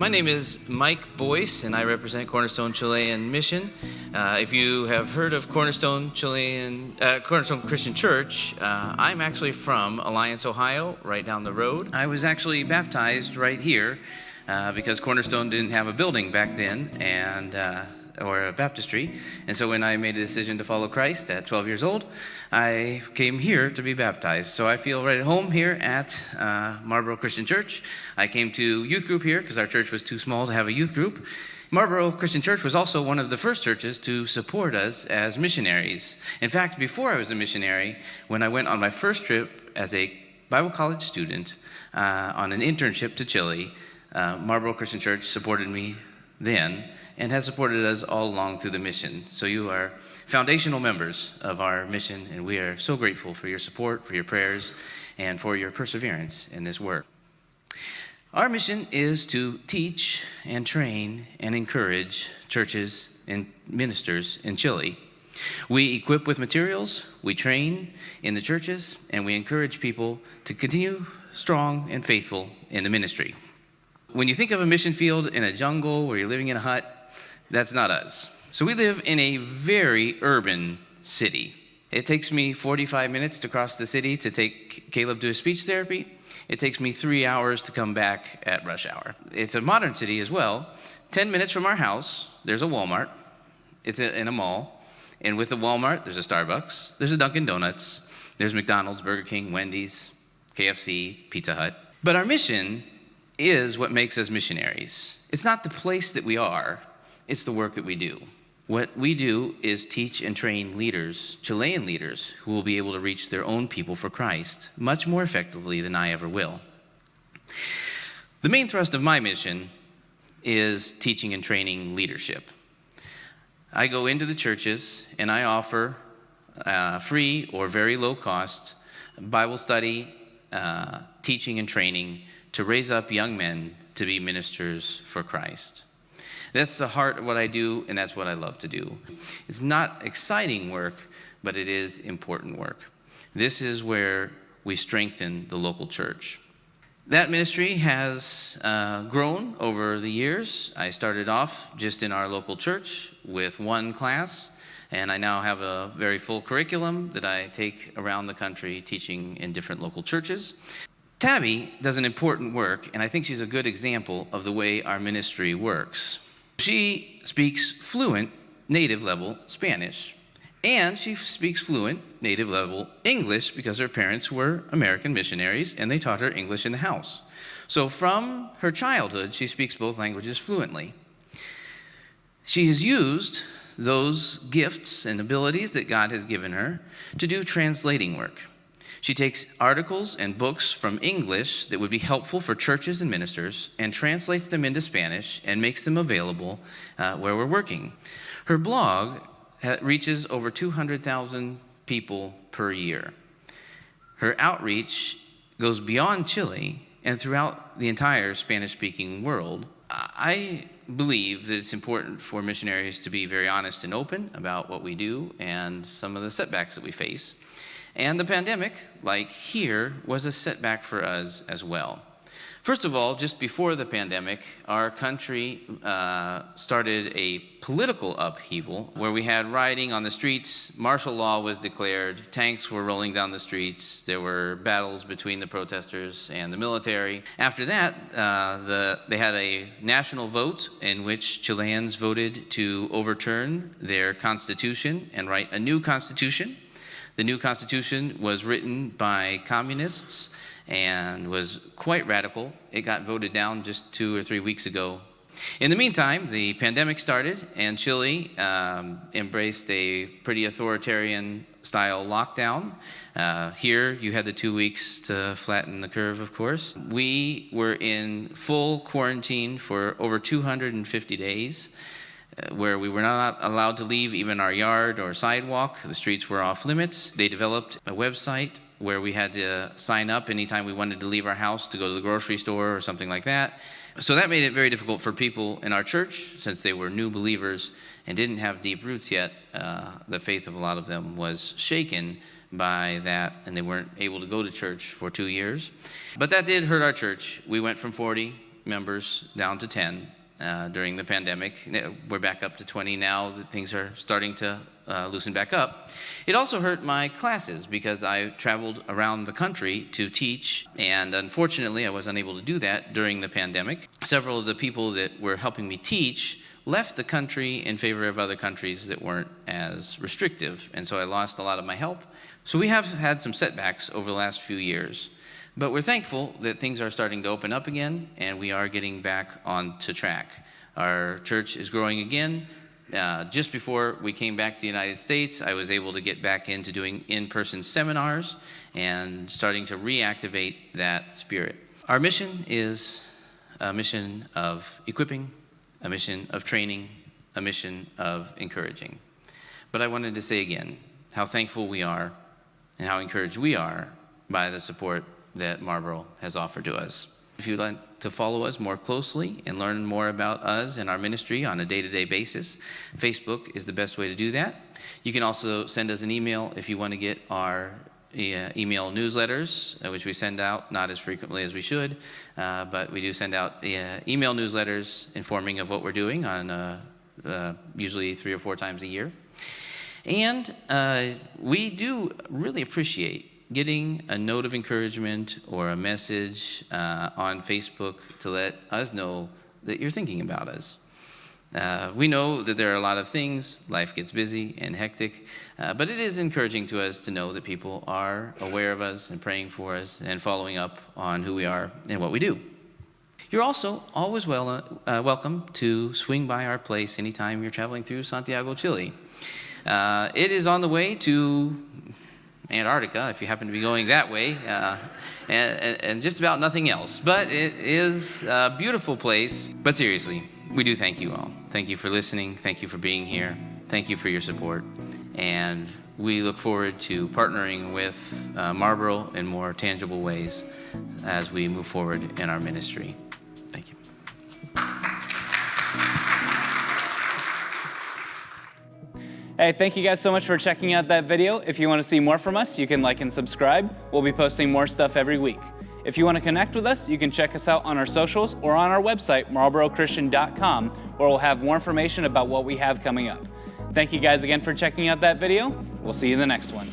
My name is Mike Boyce, and I represent Cornerstone Chilean Mission. If you have heard of Cornerstone Christian Church, I'm actually from AllianceOhio, right down the road. I was actually baptized right here because Cornerstone didn't have a building back then, or a baptistry. And so when I made a decision to follow Christ at 12 years old, I came here to be baptized. So I feel right at home here at Marlborochristianchurch. I came to youth group here because our church was too small to have a youth group. Marlborochristianchurch was also one of the first churches to support us as missionaries. In fact, before I was a missionary, when I went on my first trip as a Bible college student on an internship to Chile, Marlborochristianchurch supported me then and has supported us all along through the mission. So you are foundational members of our mission, and we are so grateful for your support, for your prayers, and for your perseverance in this work. Our mission is to teach and train and encourage churches and ministers in Chile. We equip with materials, we train in the churches, and we encourage people to continue strong and faithful in the ministry. When you think of a mission field in a jungle where you're living in a hut, that's not us. So we live in a very urban city. It takes me 45 minutes to cross the city to take Caleb to his speech therapy. It takes me 3 hours to come back at rush hour. It's a modern city as well. 10 minutes from our house, there's a Walmart. It's in a mall. And with the Walmart, there's a Starbucks, there's a Dunkin' Donuts, there's McDonald's, Burger King, Wendy's, KFC, Pizza Hut. But our mission is what makes us missionaries. It's not the place that we are, it's the work that we do. What we do is teach and train leaders, Chilean leaders, who will be able to reach their own people for Christ much more effectively than I ever will. The main thrust of my mission is teaching and training leadership. I go into the churches and I offer free or very low cost Bible study, teaching and training to raise up young men to be ministers for Christ. That's the heart of what I do, and that's what I love to do. It's not exciting work, but it is important work. This is where we strengthen the local church. That ministry has grown over the years. I started off just in our local church with one class, and I now have a very full curriculum that I take around the country teaching in different local churches. Tabi does an important work, and I think she's a good example of the way our ministry works. She speaks fluent native level Spanish, and she speaks fluent native level English because her parents were American missionaries and they taught her English in the house. So from her childhood, she speaks both languages fluently. She has used those gifts and abilities that God has given her to do translating work. She takes articles and books from English that would be helpful for churches and ministers and translates them into Spanish and makes them available where we're working. Her blog reaches over 200,000 people per year. Her outreach goes beyond Chile and throughout the entire Spanish-speaking world. I believe that it's important for missionaries to be very honest and open about what we do and some of the setbacks that we face. And the pandemic, like here, was a setback for us as well. First of all, just before the pandemic, our country started a political upheaval where we had rioting on the streets, martial law was declared, tanks were rolling down the streets, there were battles between the protesters and the military. After that, they had a national vote in which Chileans voted to overturn their constitution and write a new constitution. The new constitution was written by communists and was quite radical. It got voted down just 2 or 3 weeks ago. In the meantime, the pandemic started, and Chile embraced a pretty authoritarian style lockdown. Here, you had the 2 weeks to flatten the curve, of course. We were in full quarantine for over 250 days. Where we were not allowed to leave even our yard or sidewalk. The streets were off limits. They developed a website where we had to sign up anytime we wanted to leave our house to go to the grocery store or something like that. So that made it very difficult for people in our church since they were new believers and didn't have deep roots yet. The faith of a lot of them was shaken by that, and they weren't able to go to church for 2 years. But that did hurt our church. We went from 40 members down to 10 during the pandemic. We're back up to 20 now that things are starting to loosen back up. It also hurt my classes because I traveled around the country to teach, and unfortunately I was unable to do that during the pandemic. Several of the people that were helping me teach left the country in favor of other countries that weren't as restrictive, and so I lost a lot of my help. So we have had some setbacks over the last few years, but we're thankful that things are starting to open up again, and we are getting back onto track. Our church is growing again. Just before we came back to the United States, I was able to get back into doing in-person seminars and starting to reactivate that spirit. Our mission is a mission of equipping, a mission of training, a mission of encouraging. But I wanted to say again how thankful we are and how encouraged we are by the support that Marlboro has offered to us. If you'd like to follow us more closely and learn more about us and our ministry on a day-to-day basis, Facebook is the best way to do that. You can also send us an email if you want to get our email newsletters, which we send out not as frequently as we should, but we do send out email newsletters informing of what we're doing on usually 3 or 4 times a year. And we do really appreciate getting a note of encouragement or a message on Facebook to let us know that you're thinking about us. We know that there are a lot of things, life gets busy and hectic, but it is encouraging to us to know that people are aware of us and praying for us and following up on who we are and what we do. You're also always welcome to swing by our place anytime you're traveling through Santiago, Chile. It is on the way to Antarctica, if you happen to be going that way, and just about nothing else. But it is a beautiful place. But seriously, we do thank you all. Thank you for listening. Thank you for being here. Thank you for your support. And we look forward to partnering with Marlboro in more tangible ways as we move forward in our ministry. Thank you. Hey, thank you guys so much for checking out that video. If you want to see more from us, you can like and subscribe. We'll be posting more stuff every week. If you want to connect with us, you can check us out on our socials or on our website, Marlborochristian.com, where we'll have more information about what we have coming up. Thank you guys again for checking out that video. We'll see you in the next one.